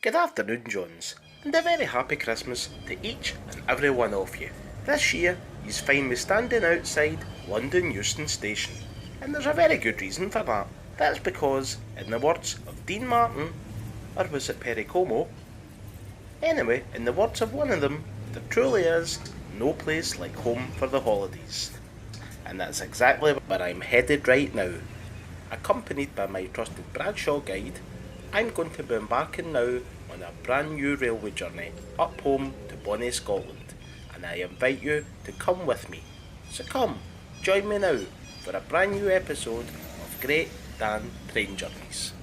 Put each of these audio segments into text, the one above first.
Good afternoon, Johns, and a very happy Christmas to each and every one of you. This year, yous find me standing outside London Euston Station, and there's a very good reason for that. That's because, in the words of Dean Martin, or was it Perry Como? Anyway, in the words of one of them, there truly is no place like home for the holidays. And that's exactly where I'm headed right now. Accompanied by my trusted Bradshaw guide, I'm going to be embarking now on a brand new railway journey up home to bonnie Scotland, and I invite you to come with me. So come, join me now for a brand new episode of Great Dan Train Journeys.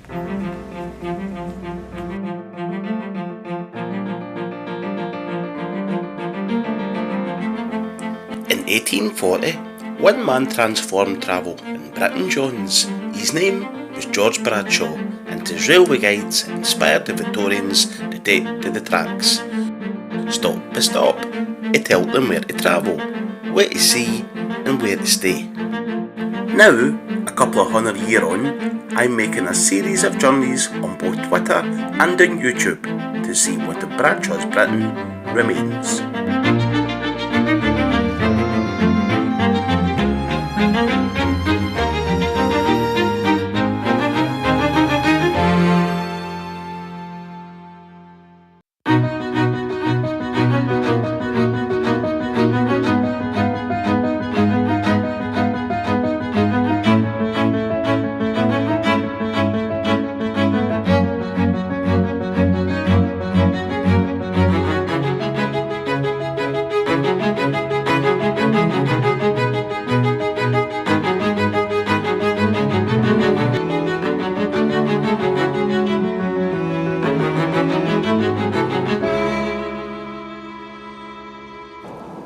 In 1840, one man transformed travel in Britain, Johns. His name was George Bradshaw, and his railway guides inspired the Victorians to take to the tracks. Stop by stop, it told them where to travel, where to see and where to stay. Now, a couple of 100 years on, I'm making a series of journeys on both Twitter and on YouTube to see what of Bradshaw's Britain remains.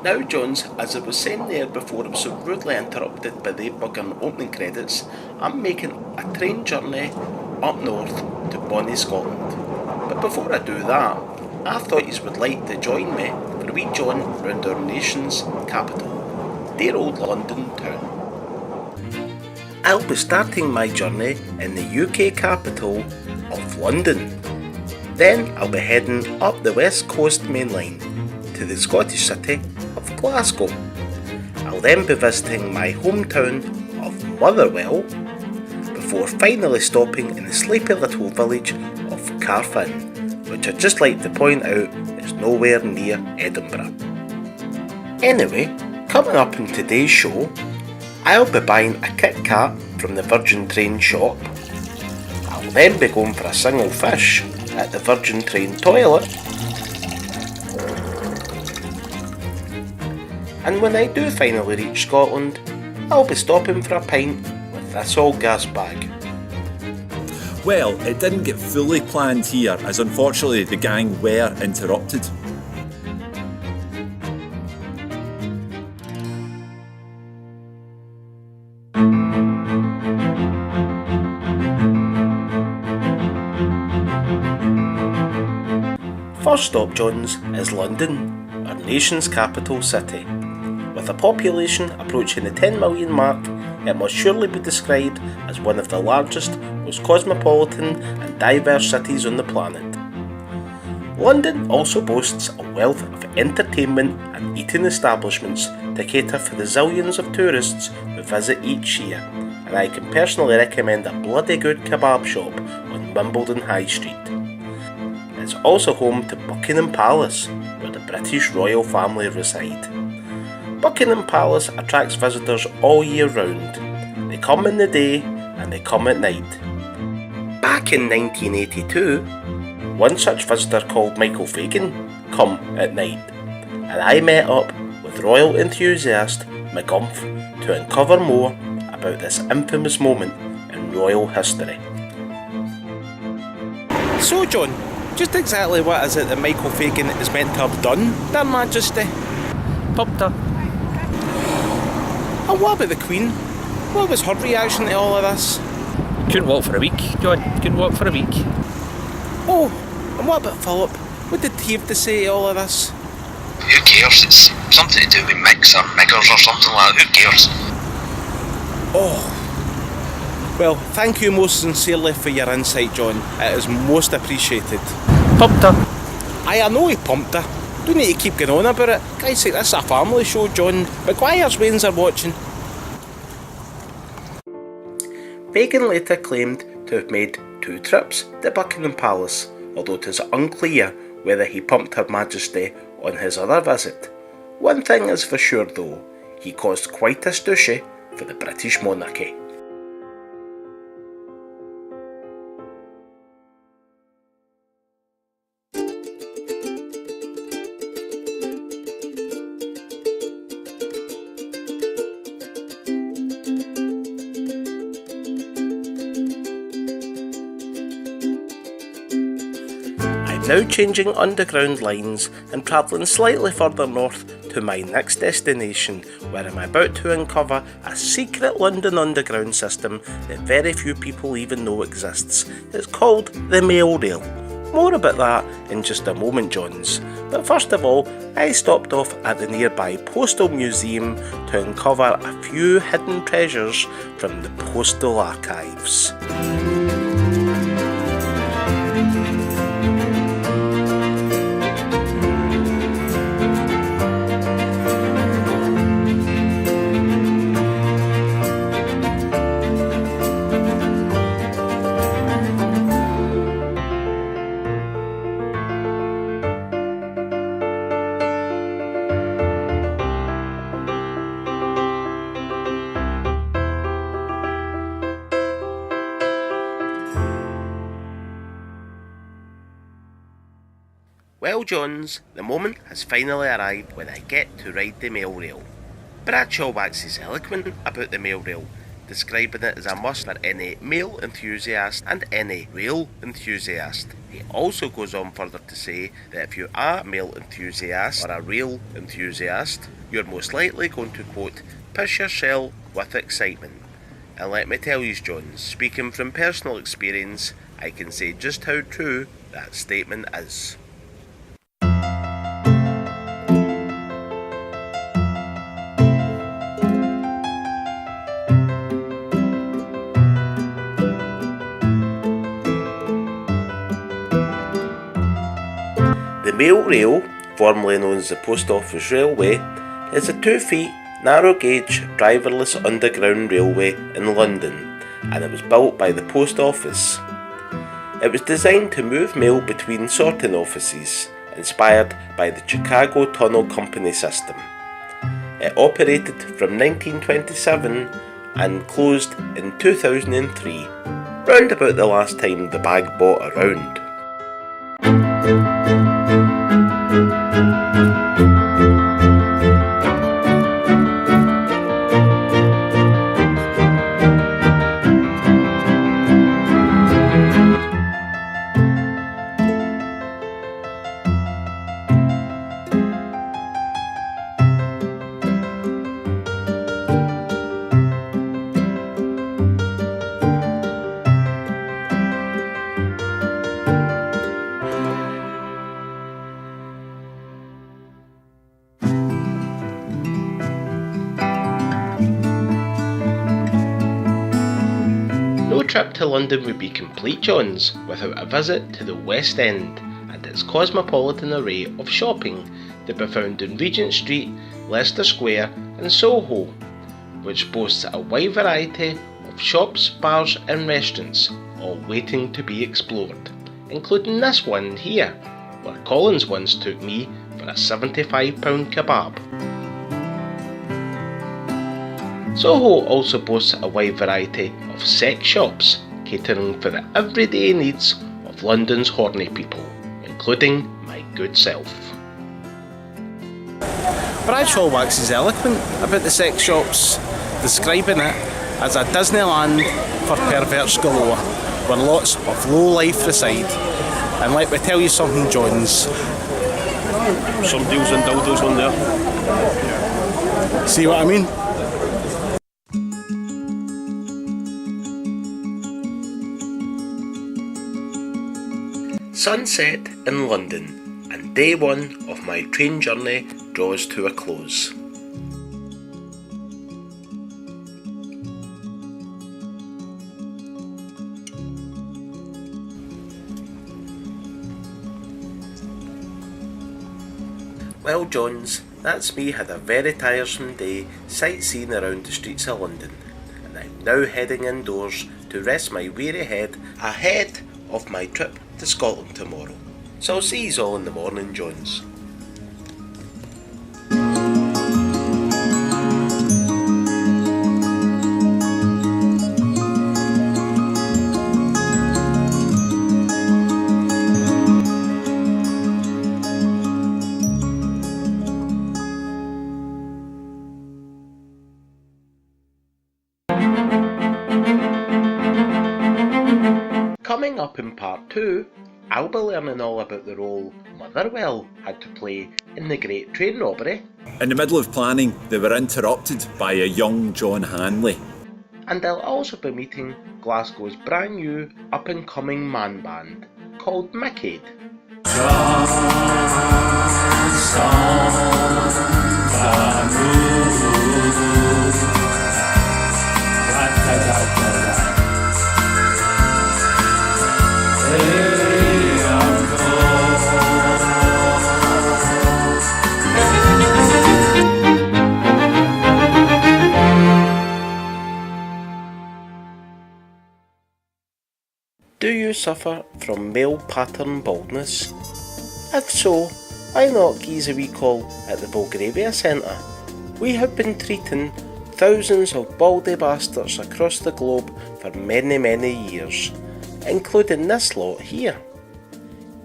Now, Johns, as I was saying there before I was so rudely interrupted by the bugging opening credits, I'm making a train journey up north to bonnie Scotland. But before I do that, I thought you would like to join me for a wee jaunt round our nation's capital, dear old London town. I'll be starting my journey in the UK capital of London. Then I'll be heading up the West Coast main line to the Scottish city of Glasgow. I'll then be visiting my hometown of Motherwell before finally stopping in the sleepy little village of Carfin, which I'd just like to point out is nowhere near Edinburgh. Anyway, coming up in today's show, I'll be buying a Kit Kat from the Virgin Train shop. I'll then be going for a single fish at the Virgin Train toilet. And when I do finally reach Scotland, I'll be stopping for a pint with this old gas bag. Well, it didn't get fully planned here, as unfortunately the gang were interrupted. First stop, Johns, is London, our nation's capital city. With a population approaching the 10 million mark, it must surely be described as one of the largest, most cosmopolitan and diverse cities on the planet. London also boasts a wealth of entertainment and eating establishments to cater for the zillions of tourists who visit each year, and I can personally recommend a bloody good kebab shop on Wimbledon High Street. It's also home to Buckingham Palace, where the British royal family reside. Buckingham Palace attracts visitors all year round. They come in the day and they come at night. Back in 1982, one such visitor called Michael Fagan come at night, and I met up with royal enthusiast McGumph to uncover more about this infamous moment in royal history. So, John, just exactly what is it that Michael Fagan is meant to have done, Their Majesty? Pumped her. And what about the Queen? What was her reaction to all of this? Couldn't walk for a week, John. Couldn't walk for a week. Oh, and what about Philip? What did he have to say to all of this? Who cares? It's something to do with Mix or Miggers or something like that. Who cares? Oh, Well, thank you most sincerely for your insight, John. It is most appreciated. Pumped her. I know he pumped her. Don't need to keep going on about it. Guys, this is a family show, John. McGuire's Wains are watching. Fagan later claimed to have made 2 trips to Buckingham Palace, although it is unclear whether he pumped Her Majesty on his other visit. One thing is for sure though, he caused quite a stooshy for the British monarchy. Now changing underground lines and travelling slightly further north to my next destination, where I'm about to uncover a secret London underground system that very few people even know exists. It's called the Mail Rail. More about that in just a moment, Johns. But first of all, I stopped off at the nearby Postal Museum to uncover a few hidden treasures from the postal archives. Well, Johns, the moment has finally arrived when I get to ride the Mail Rail. Bradshaw waxes eloquent about the Mail Rail, describing it as a must for any mail enthusiast and any rail enthusiast. He also goes on further to say that if you are a mail enthusiast or a rail enthusiast, you're most likely going to, quote, piss your shell with excitement. And let me tell you, Johns, speaking from personal experience, I can say just how true that statement is. The Mail Rail, formerly known as the Post Office Railway, is a 2-feet, narrow-gauge, driverless underground railway in London, and it was built by the Post Office. It was designed to move mail between sorting offices, inspired by the Chicago Tunnel Company system. It operated from 1927 and closed in 2003, round about the last time the bag bought around. No trip to London would be complete, Johns, without a visit to the West End and its cosmopolitan array of shopping that be found in Regent Street, Leicester Square and Soho, which boasts a wide variety of shops, bars and restaurants, all waiting to be explored, including this one here, where Collins once took me for a £75 kebab. Soho also boasts a wide variety of sex shops, catering for the everyday needs of London's horny people, including my good self. Bradshaw waxes eloquent about the sex shops, describing it as a Disneyland for perverts galore, where lots of low life reside. And let me tell you something, Johns. Some deals and dildos on there. See what I mean? Sunset in London, and day one of my train journey draws to a close. Well, Johns, that's me had a very tiresome day sightseeing around the streets of London, and I'm now heading indoors to rest my weary head ahead of my trip to Scotland tomorrow. So I'll see yous all in the morning, Johns. Coming up in part 2, I'll be learning all about the role Motherwell had to play in the Great Train Robbery. In the middle of planning, they were interrupted by a young John Hanley. And I'll also be meeting Glasgow's brand new up-and-coming man band called MickAid. Do you suffer from male pattern baldness? If so, why not give a wee call at the Belgravia Centre? We have been treating thousands of baldy bastards across the globe for many, many years, including this lot here,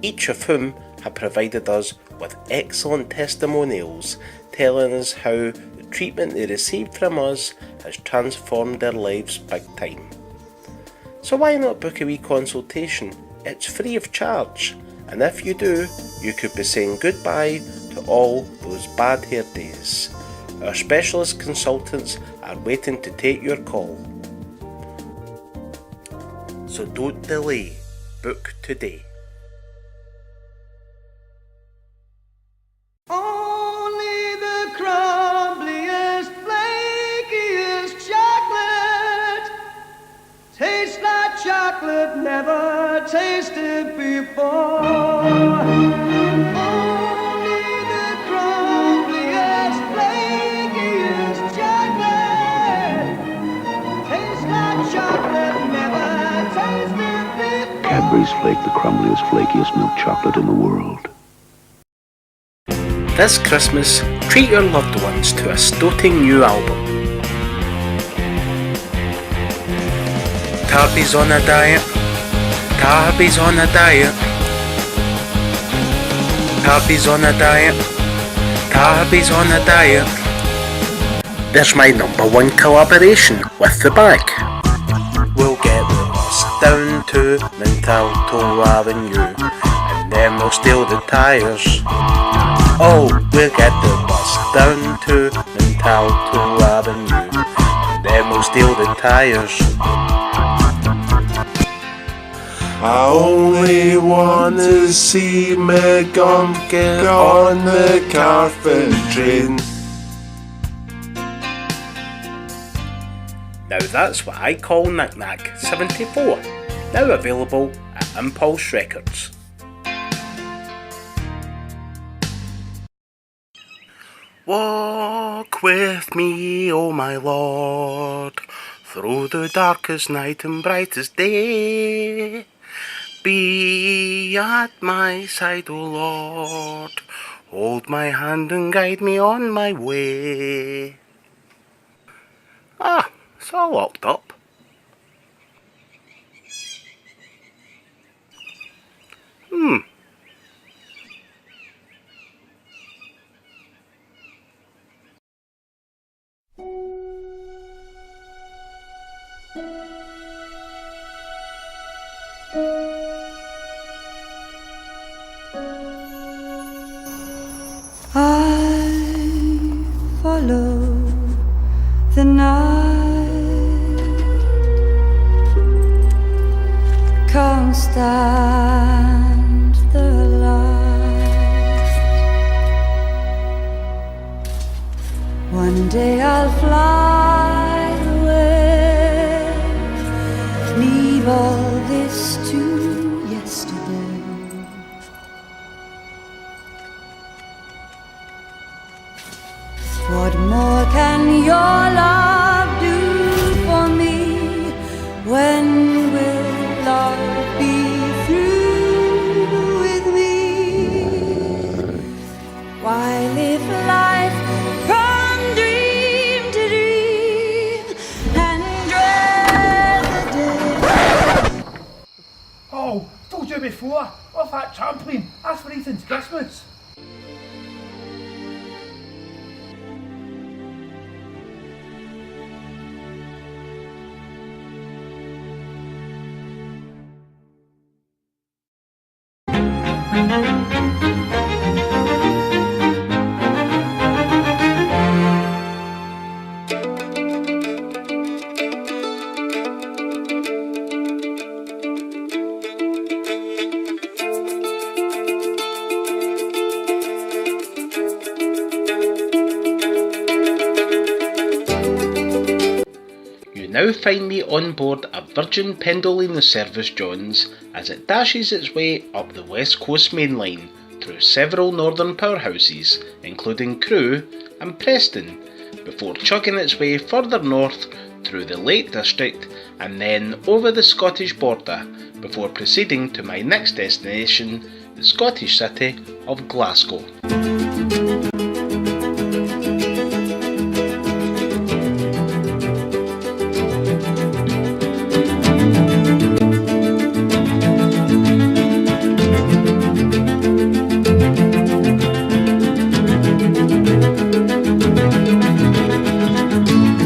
each of whom have provided us with excellent testimonials telling us how the treatment they received from us has transformed their lives big time. So why not book a wee consultation? It's free of charge, and if you do, you could be saying goodbye to all those bad hair days. Our specialist consultants are waiting to take your call. So don't delay, book today. Only the crumbliest, flakiest chocolate tastes like chocolate never tasted before. Only the crumbliest, flakiest chocolate tastes like chocolate never tasted before. Cadbury's Flake, the crumbliest, flakiest milk chocolate in the world. This Christmas, treat your loved ones to a stoating new album. Tarby's on a diet. Tarby's on a diet. Tarby's on a diet. Tarby's on a diet. There's my #1 collaboration with the bag. We'll get the bus down to Mintalto Avenue, and then we'll steal the tyres. Oh, we'll get the bus down to Mintalto Avenue, and then we'll steal the tyres. I only want to see me get on the Carfin train. Now that's what I call Knick Knack 74, now available at Impulse Records. Walk with me, O my Lord, through the darkest night and brightest day. Be at my side, O Lord, hold my hand and guide me on my way. Ah, it's all locked up. I follow the night, can't stand the light. One day I'll fly away, leave all this to yesterday. more can your love do for me? When will love be through with me? Why live life from dream to dream and dread the day? Oh, told you before, off that trampoline, that's for Ethan's Christmas. Now find me on board a Virgin Pendolino service Johns as it dashes its way up the West Coast Main Line through several northern powerhouses including Crewe and Preston before chugging its way further north through the Lake District and then over the Scottish border before proceeding to my next destination, the Scottish city of Glasgow.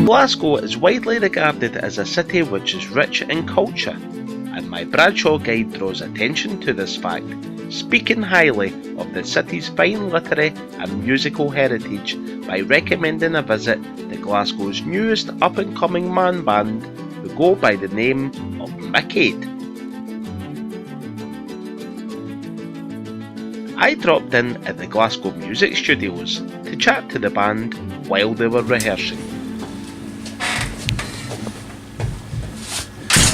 Glasgow is widely regarded as a city which is rich in culture, and my Bradshaw guide draws attention to this fact, speaking highly of the city's fine literary and musical heritage by recommending a visit to Glasgow's newest up-and-coming man band who go by the name of MickAid. I dropped in at the Glasgow Music Studios to chat to the band while they were rehearsing.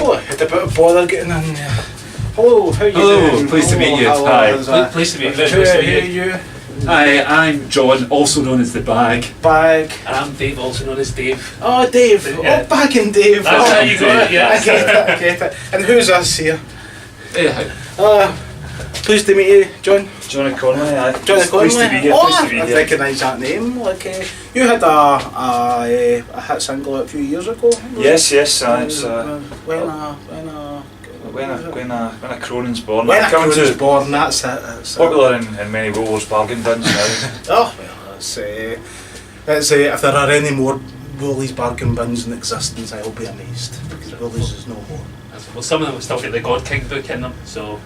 Oh, I had a bit of bother getting in there. Hello, how are you doing? Hello, pleased to meet you. Hello, Hi. Pleased to meet you. Who are you? Hi, I'm John, also known as The Bag. Bag. And I'm Dave, also known as Dave. Oh, Dave. Yeah. Oh, Bag and Dave. That's oh, how you got it, yeah. I get it. And who's us here? Hi. Pleased to meet you, John. Johnny Conley, aye. Johnny Conley. Pleased to be here, Oh, pleased to be I here. recognise that name. Like, you had a hit single a few years ago. Yes, it's when a Cronin's born. When a Coming Cronin's to born, that's it. That's popular in many Woolworths bargain bins now. Oh, well, it's if there are any more Woolies bargain bins in existence, I'll be amazed, because Woolies is no more. Well, some of them still get the God King book in them, so...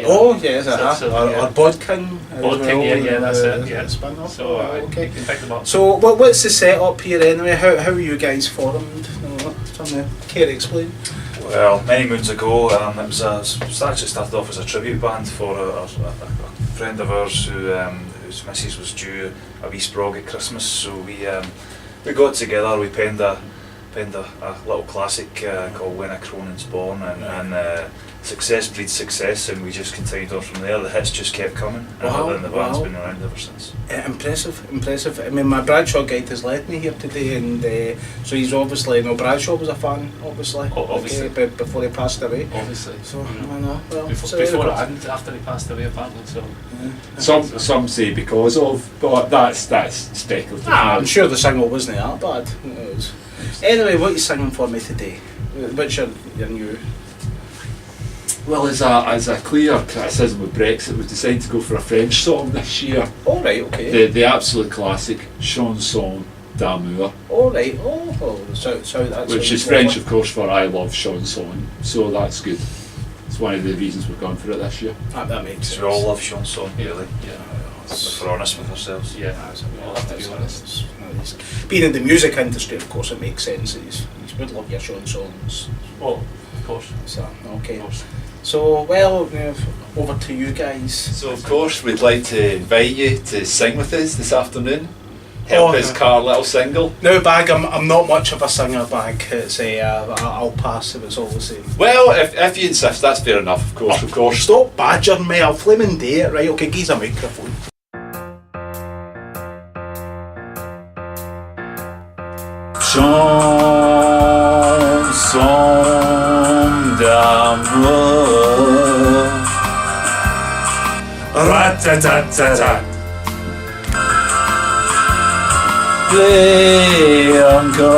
Oh, yes, yeah. or Bod King. Bod King, yeah, that's it, yeah. Spin-off. So, okay. you can pick them up. So, what's the setup here anyway? How are you guys formed? Care to explain? Well, many moons ago, it actually started off as a tribute band for a friend of ours whose missus was due a wee sprog at Christmas. So we got together, we penned a little classic called When a Cronin's Born, and success breeds success, and we just continued on from there. The hits just kept coming, and the band's been around ever since. Impressive. I mean, my Bradshaw guide has led me here today, and so he's obviously, Bradshaw was a fan, obviously. Obviously. Okay, before he passed away. Obviously. So, I know. Well, before and after he passed away, apparently, so... Yeah. Some say because of, but that's speculative. I'm sure the single wasn't that bad. Anyway, what are you singing for me today? What's your new... Well, as a clear criticism with Brexit, we've decided to go for a French song this year. All right, okay. The absolute classic Chanson d'amour. All right. Oh, so that's which is French, of course, for I love chanson. So that's good. It's one of the reasons we're going for it this year. That makes sense. We all love chanson, really. Yeah. If we're honest with ourselves. Yeah, we'll have to be honest. Being in the music industry, of course, it makes sense. You would love your chansons. Oh, of course. So, okay. Of course. So, well, over to you guys. So, of course, we'd like to invite you to sing with us this afternoon. Help us car little single. Now, Bag, I'm not much of a singer, Bag. It's I'll pass if it's all the same. Well, if you insist, that's fair enough. Of course. Stop badgering me. I'll flaming do it. Right? Okay, give us a microphone. chanson d'amour. Ratatatata. Play encore.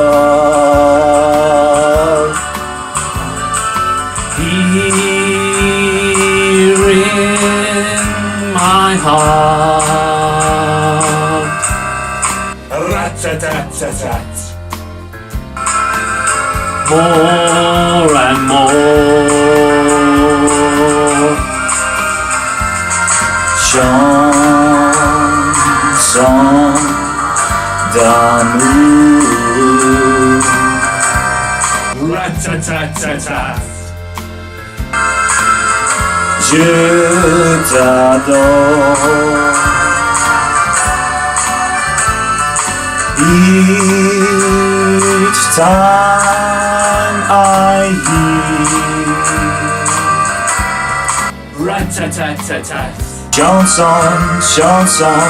Here in my heart. Ratatatat. More and more. Chanson d'amour. Ratatatat. Je t'adore. Each time I hear Ratatatat. Chanson, chanson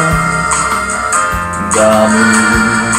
d'amour.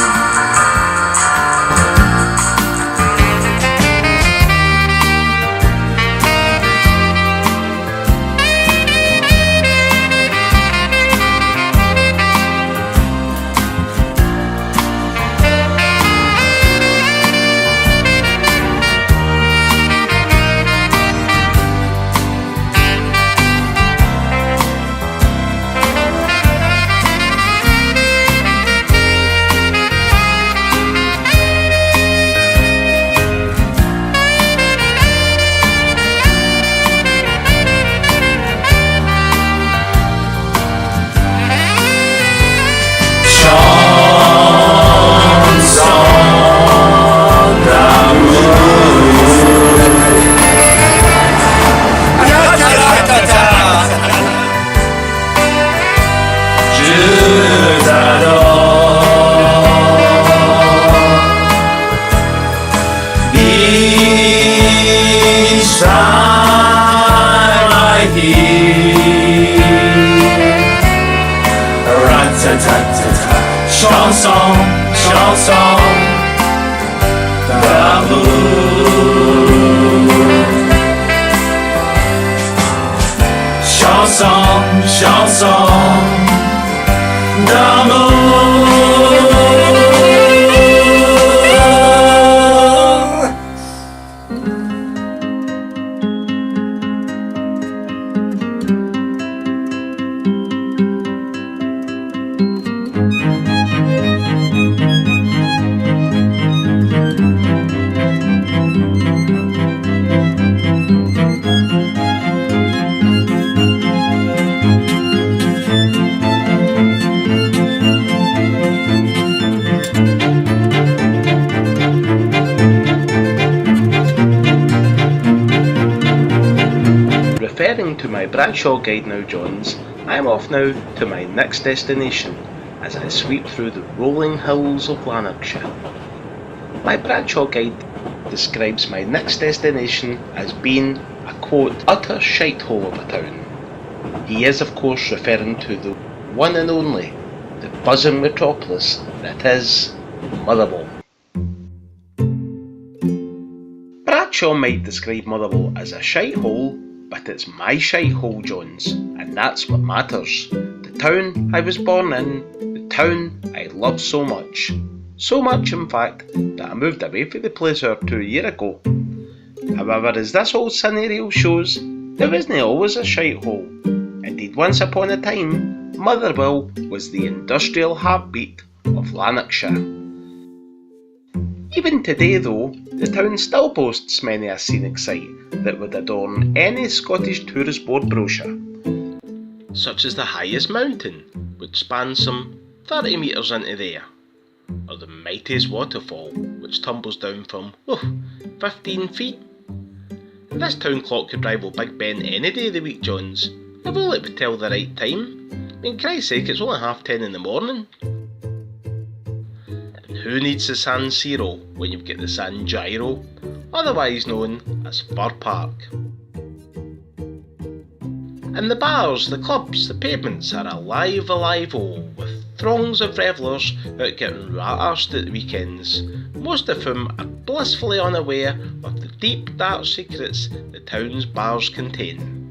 Chanson, chanson d'amour. Chanson, chanson d'amour. Referring to my Bradshaw guide now, Johns, I am off now to my next destination as I sweep through the rolling hills of Lanarkshire. My Bradshaw guide describes my next destination as being a quote, utter shithole of a town. He is of course referring to the one and only, the buzzing metropolis that is Motherwell. Bradshaw might describe Motherwell as a shithole, but it's my shithole, Jones, and that's what matters. The town I was born in, the town I love so much. So much, in fact, that I moved away from the place or 2 years ago. However, as this whole scenario shows, there isn't always a shithole. Indeed, once upon a time, Motherwell was the industrial heartbeat of Lanarkshire. Even today though, the town still boasts many a scenic sight that would adorn any Scottish Tourist Board brochure, such as the highest mountain, which spans some 30 metres into the air, or the mightiest waterfall, which tumbles down from 15 feet. And this town clock could rival Big Ben any day of the week, Johns, if only it would tell the right time. I mean, Christ's sake, it's only 10:30 in the morning. Who needs the San Siro when you've got the San Giro, otherwise known as Fir Park? And the bars, the clubs, the pavements are alive with throngs of revellers out getting rat-arsed at the weekends, most of whom are blissfully unaware of the deep dark secrets the town's bars contain.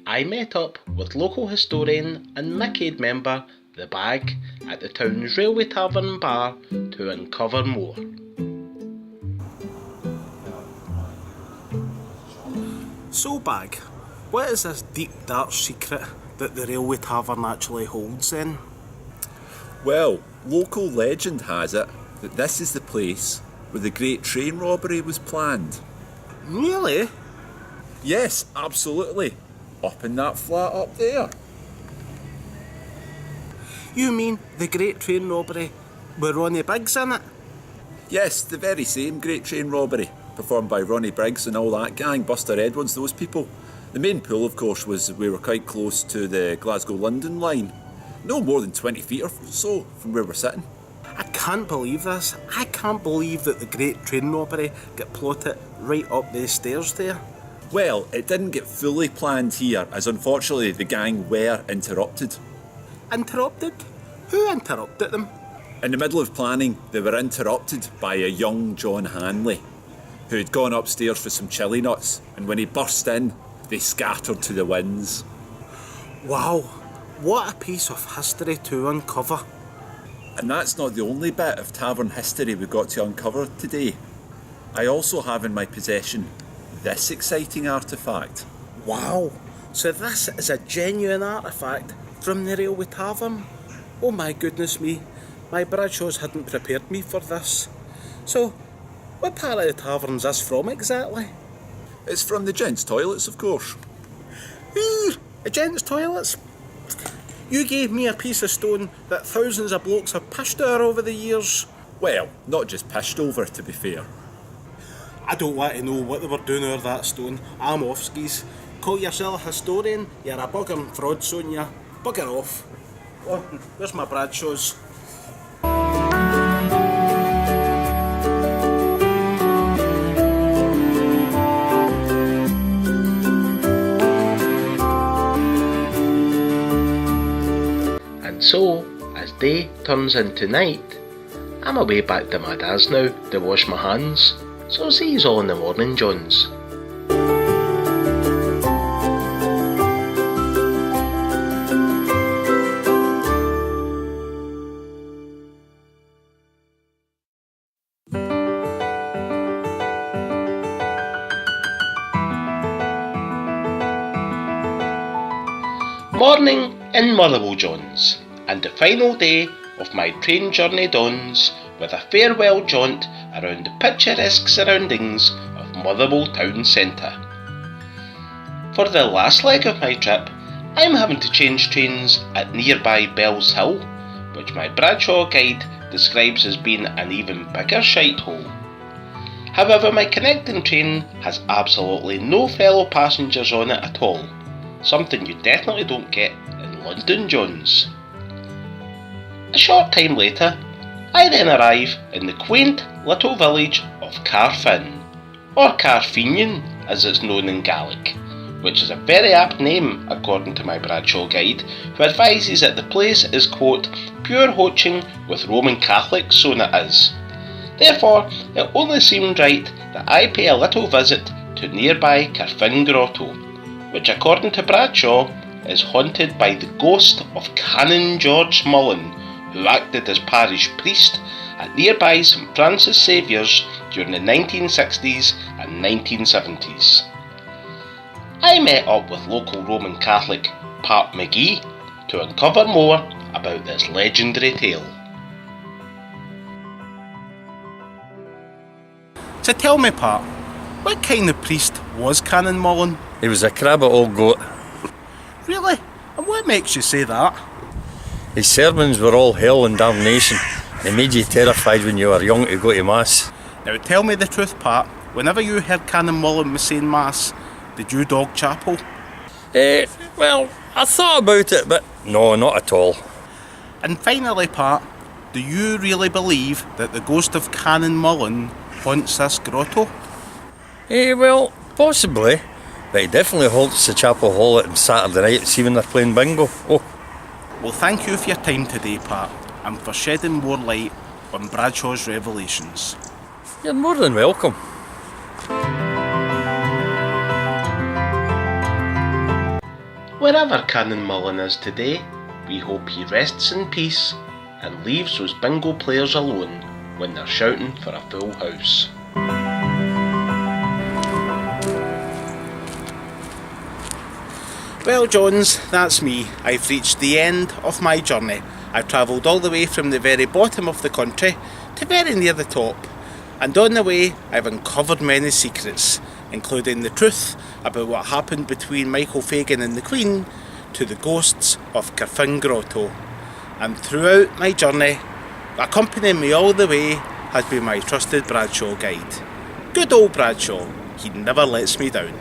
I met up with local historian and MickAid member The Bag at the town's Railway Tavern and Bar to uncover more. So, Bag, what is this deep dark secret that the Railway Tavern actually holds then? Well, local legend has it that this is the place where the great train robbery was planned. Really? Yes, absolutely. Up in that flat up there. You mean the great train robbery with Ronnie Briggs in it? Yes, the very same great train robbery, performed by Ronnie Briggs and all that gang, Buster Edwards, those people. The main pull, of course, was we were quite close to the Glasgow-London line. No more than 20 feet or so from where we're sitting. I can't believe this. I can't believe that the great train robbery got plotted right up the stairs there. Well, it didn't get fully planned here, as unfortunately the gang were interrupted. Interrupted? Who interrupted them? In the middle of planning, they were interrupted by a young John Hanley, who had gone upstairs for some chili nuts, and when he burst in, they scattered to the winds. Wow, what a piece of history to uncover. And that's not the only bit of tavern history we've got to uncover today. I also have in my possession this exciting artefact. Wow, so this is a genuine artefact from the Railway Tavern? Oh my goodness me, my Bradshaws hadn't prepared me for this. So, what part of the tavern's this from exactly? It's from the gents' toilets, of course. The gents' toilets? You gave me a piece of stone that thousands of blokes have pished over over the years. Well, not just pished over, to be fair. I don't want to know what they were doing over that stone. I'm off skis. Call yourself a historian, you're a bugging fraud, son ya. Bugger off. Oh, where's my Bradshaws? And so, as day turns into night, I'm away back to my dad's now to wash my hands, so see yous all in the morning, Johns. Morning in Motherwell, Johns, and the final day of my train journey dawns with a farewell jaunt around the picturesque surroundings of Motherwell town centre. For the last leg of my trip, I'm having to change trains at nearby Bell's Hill, which my Bradshaw guide describes as being an even bigger shithole. However, my connecting train has absolutely no fellow passengers on it at all, something you definitely don't get in London, Johns. A short time later, I then arrive in the quaint little village of Carfin, or Carfinian as it's known in Gaelic, which is a very apt name according to my Bradshaw guide, who advises that the place is, quote, pure hoaching with Roman Catholics, so it is. Therefore, it only seemed right that I pay a little visit to nearby Carfin Grotto, which according to Bradshaw is haunted by the ghost of Canon George Mullen, who acted as parish priest at nearby St Francis Saviour's during the 1960s and 1970s. I met up with local Roman Catholic Pat McGee to uncover more about this legendary tale. So tell me, Pat, what kind of priest was Canon Mullen? He was a crabbit old goat. Really? And what makes you say that? His sermons were all hell and damnation. They made you terrified when you were young to go to mass. Now tell me the truth, Pat. Whenever you heard Canon Mullen was saying mass, did you dog chapel? Well, I thought about it, but no, not at all. And finally, Pat, do you really believe that the ghost of Canon Mullen haunts this grotto? Well, possibly. But he definitely halts the Chapel Hall on Saturday night to see when they're playing bingo. Oh. Well, thank you for your time today, Pat, and for shedding more light on Bradshaw's revelations. You're more than welcome. Wherever Canon Mullen is today, we hope he rests in peace and leaves those bingo players alone when they're shouting for a full house. Well, Jones, that's me. I've reached the end of my journey. I've travelled all the way from the very bottom of the country to very near the top. And on the way, I've uncovered many secrets, including the truth about what happened between Michael Fagan and the Queen, to the ghosts of Carfin Grotto. And throughout my journey, accompanying me all the way, has been my trusted Bradshaw guide. Good old Bradshaw, he never lets me down.